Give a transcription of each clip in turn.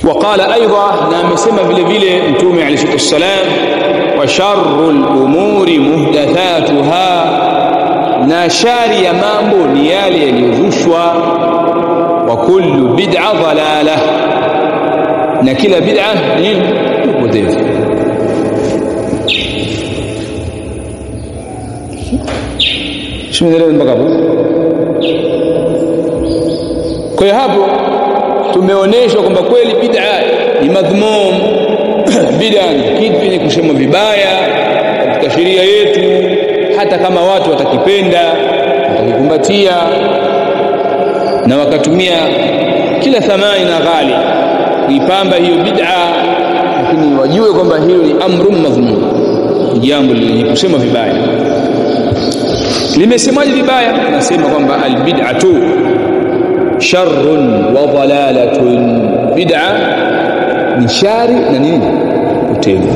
وقال ايضا na amesema vile vile mtume alayhi wasallam wa sharrul umuri muhdathatuha na shari ya mambo ni yale yaliyozushwa wa kullu bid'a dalalah na kila bid'a ni upotevu shimelewa mpaka hapo kwa hapo tumeonyeshwa kwamba kweli bid'a ni madhmum bid'a ni kitu chenye kusema vibaya katika sheria yetu hata kama watu watakipenda watakikumbatia na wakatumia kila thamani na ghali kuipamba hiyo bid'a lakini wajue kwamba hiyo ni amru madhmum jambo lenye kusema vibaya limesemaje vibaya tunasema kwamba albid'atu sharrun wa dalalatun bid'a ni shari na nini upotevu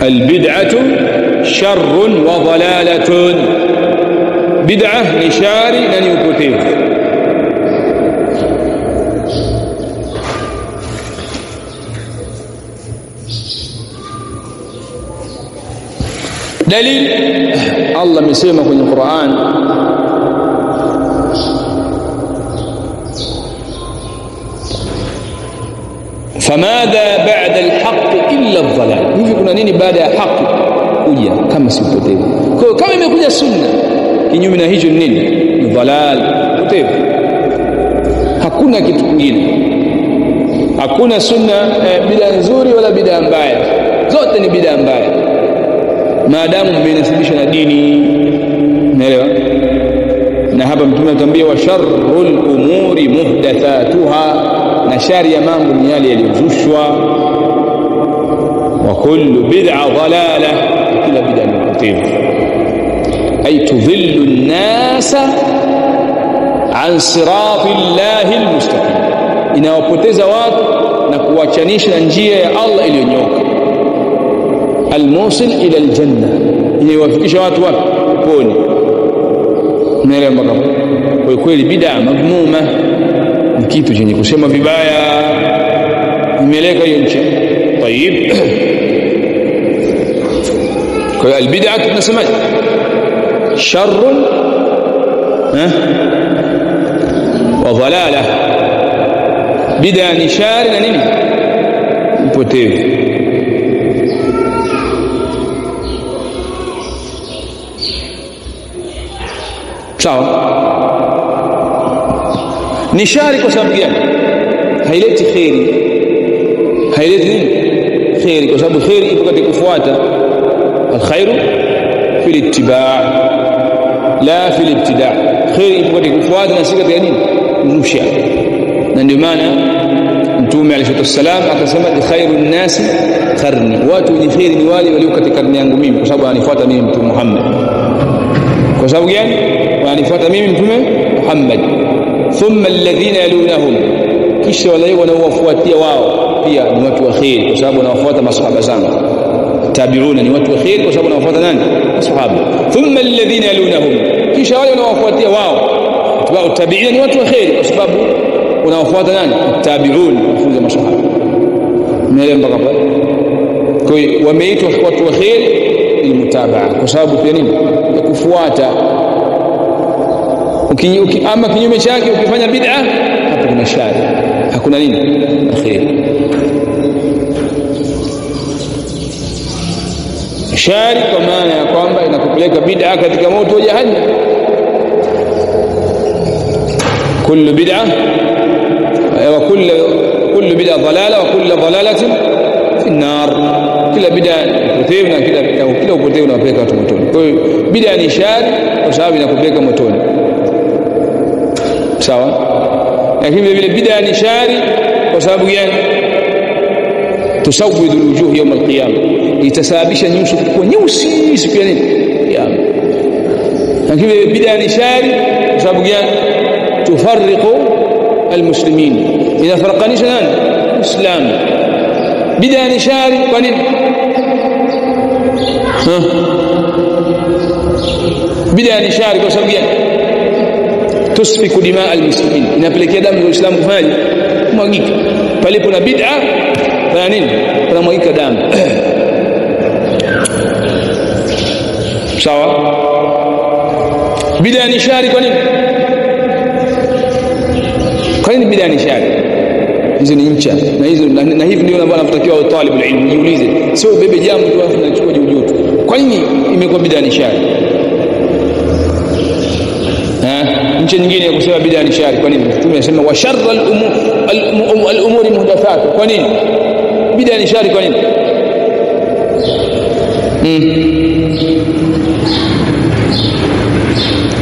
albid'atu sharrun wa dalalatun bid'a ni shari na ni upotevu dalil Allah amesema kwenye Qur'an famadha ba'da al-haqq illa ad-dhalal hivi kuna nini baada ya haki kuja kama si upotevu kwa kama imekuja sunna kinyume na hicho nini ni dhalal upotevu hakuna kitu kingine hakuna sunna bid'a nzuri wala bid'a mbaya zote ni bid'a mbaya maadamu mmenasibisha na dini unaelewa na hapa mtume anatuambia wa sharrul umuri muhdathatuha na shari ya mambo ni yale yaliyozushwa wa kullu bid'a dalalah kila bid'a ni upotevu ay tudhillu an-nasa an siratillahi al-mustaqim inawapoteza watu na kuwachanisha njia ya Allah iliyonyoka الموصل الى الجنه inayowafikisha watu wapi peponi naelewa mpaka kwa kweli bid'a madhmuma ni kitu chenye kusema vibaya imeleka hiyo nchi طيب kwa albid'a tunasema sharr wa dhalalah bid'a ni shari na nini upotevu sawa ni shari kwa sababu gani haileti khairi haileti khairi kwa sababu khairi ipo katika kufuata alkhairu fi ittiba' la fi ibtida' khairi ipo katika kufuata na si katika nini mrusha na ndio maana mtume alayhi wasallam akasema khairun nasi qarni watu wenye khairi ni wale walio katika karne yangu mimi kwa sababu anifuata mimi mtume Muhammad kwa sababu gani wanifuata mimi mtume Muhammad thumma alladhina yalunahum kisha wale wanaowafuatia wao pia ni watu wa khair kwa sababu wanawafuata masahaba zangu tabiuna ni watu wa khair kwa sababu wanawafuata nani masahaba thumma alladhina yalunahum kisha wale wanaowafuatia wao watu tabiina ni watu wa khair kwa sababu wanawafuata nani tabiun kufunza masahaba naelewa mpaka pale kwa hiyo wameitwa watu wa khair ilmutabaa kwa sababu pia nini ya kufuata ama kinyume chake ukifanya bid'a hapo kuna shari hakuna nini khair shari kwa maana ya kwamba inakupeleka bid'a katika moto wa jahannam kullu bid'a wa kullu bid'a dalala wa kullu dalalatin fi an-nar kila bid'a upotevu na kila upotevu unapeleka watu motoni kwa hiyo bid'a ni shari kwa sababu inakupeleka motoni sawa lakini vile bid'a ni shari kwa sababu gani tusawwidu alwujuh yawm alqiyama itasababisha nyuso kuwa nyeusi siku ya nini kiyama lakini bid'a ni shari kwa sababu gani tufarriqu almuslimin inafarqanisha nani islam bid'a ni shari kwa nini bid'a ni shari kwa sababu gani tusfiku dimaa almuslimin, inapelekea damu za Uislamu kufanya kumwagika. Palipo na bid'a fanya nini? Kunamwagika damu. Sawa? Bid'a ni shari. Kwa nini? Kwa nini bid'a ni shari? Hizo ni ncha na hizo na hivi ndio anatakiwa talib ilmu jiulize, sio bebe jambo tu afu unachukua juu juu. Kwa nini imekuwa bid'a ni shari? Nchi nyingine ya kusema bid'a ni shari. Kwa nini? Mtume anasema wa sharral al-umuri muhdathat. Kwa nini bid'a ni shari? Kwa nini?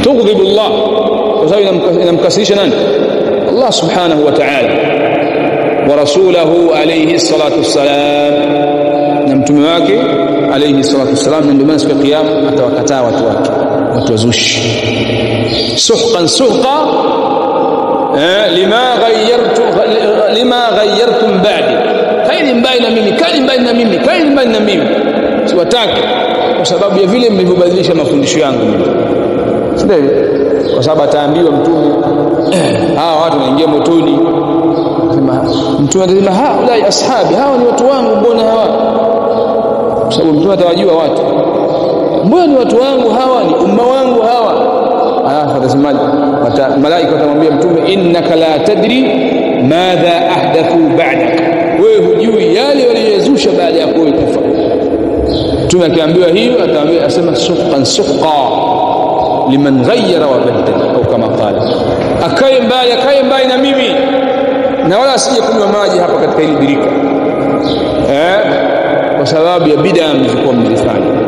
Tughdhibu Allah, kwa sababu inamkasirisha nani? Allah subhanahu wa ta'ala wa rasulahu alayhi salatu wassalam, na mtume wake alayhi salatu wassalam. Na ndio maana siku ya kiyama atawakataa watu wake, watu wazushi. Suhqan suhqa lima ghayyartum ba'di, kaini mbali na mimi, kaini mbali na mimi, kaini mbali na mimi, siwataki kwa sababu ya vile mlivyobadilisha mafundisho yangu mimi. Sio kwa sababu ataambiwa mtume hawa watu wanaingia motoni, mtume atasema haulai ashabi, hawa ni watu wangu, mbona hawa? Kwa sababu mtume atawajua watu, mbona ni watu wangu hawa, ni umma wangu hawa. Atasemaje? Malaika watamwambia mtume, innaka la tadri madha ahdathu ba'dak, wewe hujui yale waliyozusha baada ya wewe kufa. Mtume akiambiwa hiyo ataambia, asema suhqan suhqa liman ghayyara wa badala, au kama qala, akae mbali na mimi, na wala asije kunywa maji hapa katika hili birika, kwa sababu ya bid'a mlizokuwa mlifanya.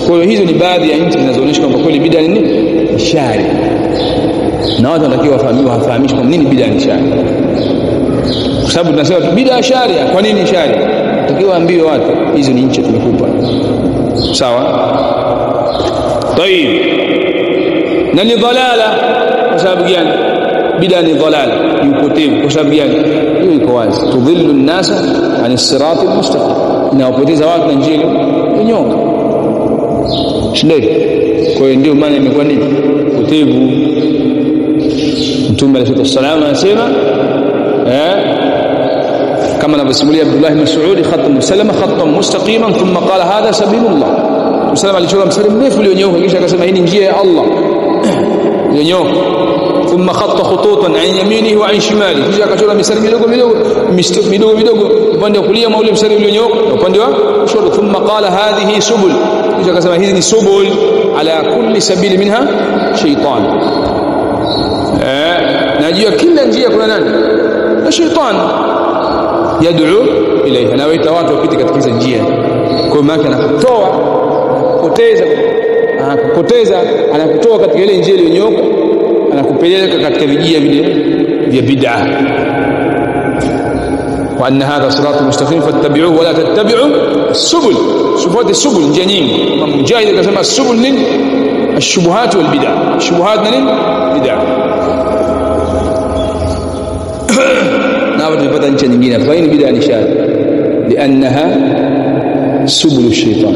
Kwa hiyo hizo ni baadhi ya nchi zinazoonyesha kwamba kweli bid'a ni nini? Shari. Na watu wanatakiwa wafahamishwe kwamba nini bid'a ni shari, kwa sababu tunasema bid'a shari. Kwa nini shari? Tunatakiwa waambie watu hizo ni nchi tumekupa. Sawa? Tayib. Na ni dhalala. Kwa sababu gani? Bid'a ni dhalala, ni upotevu. Kwa sababu gani? Hiyo iko wazi, tudhillu an-nasa anis-sirati al-mustaqim, inawapoteza watu na njia iliyonyoka. Shidai. Kwa hiyo ndio maana imekuwa nini? Upotevu. Mtume alayhi wasallam anasema kama anavyosimulia Abdullah ibn Mas'ud, khatam salama khatam mustaqiman thumma qala hadha sabilullah. Msalama alichora mstari mrefu ulionyooka, kisha akasema hii ni njia ya Allah iliyonyooka. Thumma khatta khututan an yaminihi wa an shimalihi, kisha akachora mistari midogo upande wa kulia mwa ule mstari ulionyooka na upande wa kushoto. Thumma qala hadhihi subul, kisha akasema hizi ni subul, ala kulli sabili minha shaytan. Najua kila njia kuna nani? Na shaytan yad'u ilayha, na waita watu wapite katika hizo njia. Kwa maana anakutoa kupoteza, anakutoa katika ile njia iliyonyooka, anakupeleka katika vijia vile vya bid'a. Wa anna hadha siratu mustaqim fattabi'uhu wa la tattabi'u as-subul, shubuhat as-subul, njia nyingi. Mujahid akasema as-subul nini? Ash-shubuhat wal bid'a. Shubuhat nini? Bid'a. Na hapo tunapata njia nyingine. Kwa nini bid'a ni shari? Li'annaha subul ash-shaytan.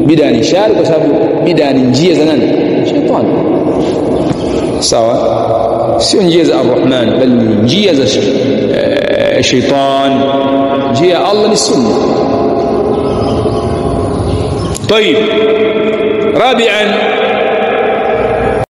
Bid'a ni shari kwa sababu bid'a ni njia za nani? Shaytan. Sawa? Sio njia za Ar-Rahman, bali ni njia za shaytan. Njia Allah ni sunna. طيب. رابعا